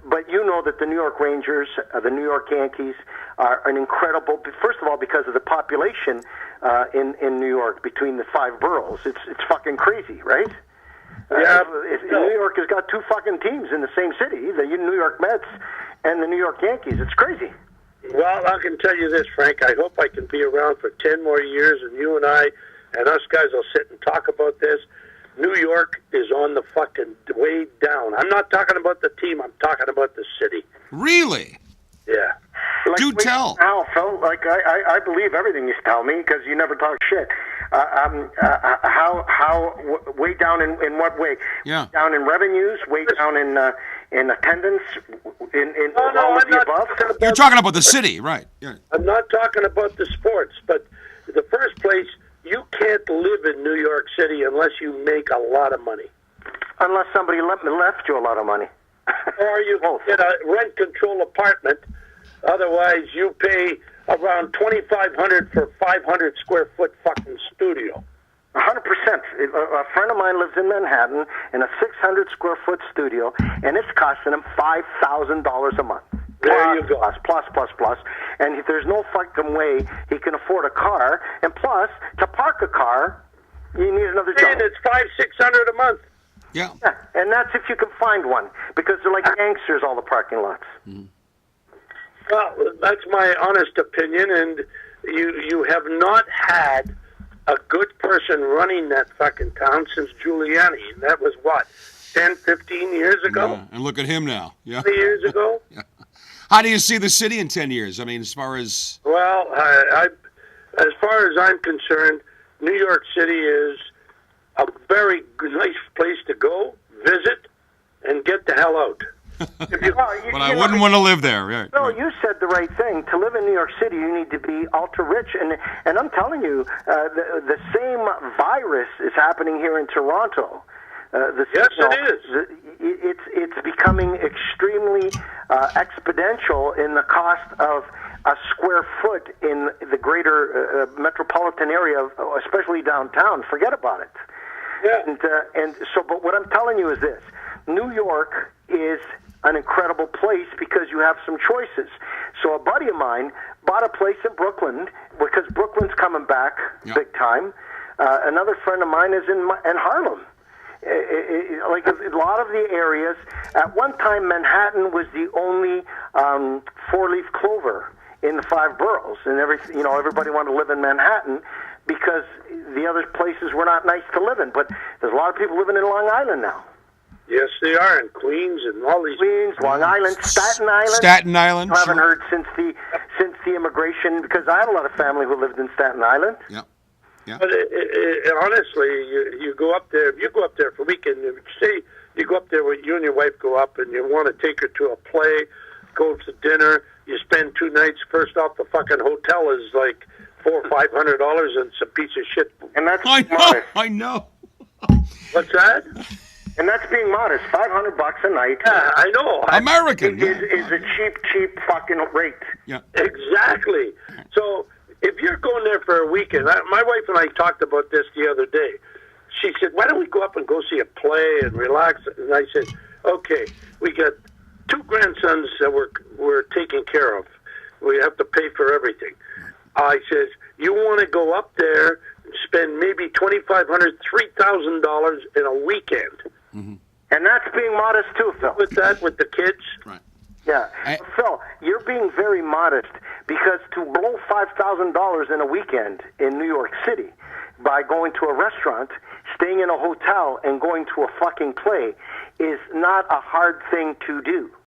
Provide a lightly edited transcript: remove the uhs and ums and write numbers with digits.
But you know that the New York Rangers, the New York Yankees, are an incredible. First of all, because of the population in New York between the 5 boroughs, it's fucking crazy, right? Yeah. New York has got 2 fucking teams in the same city, the New York Mets and the New York Yankees. It's crazy. Well, I can tell you this, Frank. I hope I can be around for 10 more years, and you and I and us guys will sit and talk about this. New York is on the fucking way down. I'm not talking about the team. I'm talking about the city. Really? Yeah. Do tell. How, Phil? Like, I believe everything you tell me because you never talk shit. Way down in what way? Yeah. Down in revenues, way down in attendance, in No, all of I'm the not above? talking about. You're talking about the city, right? Yeah. I'm not talking about the sports, but the first place, you can't live in New York City unless you make a lot of money. Unless somebody left you a lot of money. Or you get a rent control apartment. Otherwise, you pay around $2,500 for 500 square foot fucking studio. 100%. A friend of mine lives in Manhattan in a 600 square foot studio, and it's costing him $5,000 a month. There you go. Plus. And there's no fucking way he can afford a car. And plus, to park a car, you need another job. And it's $500-600 a month. Yeah. And that's if you can find one, because they're like gangsters, all the parking lots. Mm-hmm. Well, that's my honest opinion, and you have not had a good person running that fucking town since Giuliani, and that was what, 10, 15 years ago? Yeah. And look at him now. Yeah. 20 years ago? Yeah. How do you see the city in 10 years? I mean, as far as... Well, as far as I'm concerned, New York City is a very nice place to go, visit, and get the hell out. But I wouldn't want to live there. Right. No, you said the right thing. To live in New York City, you need to be ultra rich, and I'm telling you, the same virus is happening here in Toronto. Yes, it is. It's becoming extremely exponential in the cost of a square foot in the greater metropolitan area, especially downtown. Forget about it. Yeah. But what I'm telling you is this: New York is an incredible place because you have some choices. So a buddy of mine bought a place in Brooklyn because Brooklyn's coming back big time. Another friend of mine is in Harlem. Like a lot of the areas, at one time Manhattan was the only 4-leaf clover in the 5 boroughs, and everybody wanted to live in Manhattan because the other places were not nice to live in. But there's a lot of people living in Long Island now. Yes, they are, in Queens and all these. Queens, Long Island, Staten Island. Staten Island. I haven't heard since the immigration, because I have a lot of family who lived in Staten Island. Yeah. Yeah. But honestly, you go up there. If you go up there for a weekend, say you go up there with you and your wife go up, and you want to take her to a play, go to dinner. You spend 2 nights. First off, the fucking hotel is like $400 or $500, and it's a piece of shit. And that's I know. What's that? And that's being modest. $500 a night. Yeah, I know. American. Is a cheap fucking rate. Yeah. Exactly. So if you're going there for a weekend, my wife and I talked about this the other day. She said, "Why don't we go up and go see a play and relax?" And I said, "Okay, we got 2 grandsons that we're taking care of. We have to pay for everything." I said, "You want to go up there and spend maybe $2,500, $3,000 in a weekend?" Mm-hmm. And that's being modest too, Phil. With the kids. Right. Yeah. Phil, you're being very modest, because to blow $5,000 in a weekend in New York City by going to a restaurant, staying in a hotel, and going to a fucking play is not a hard thing to do.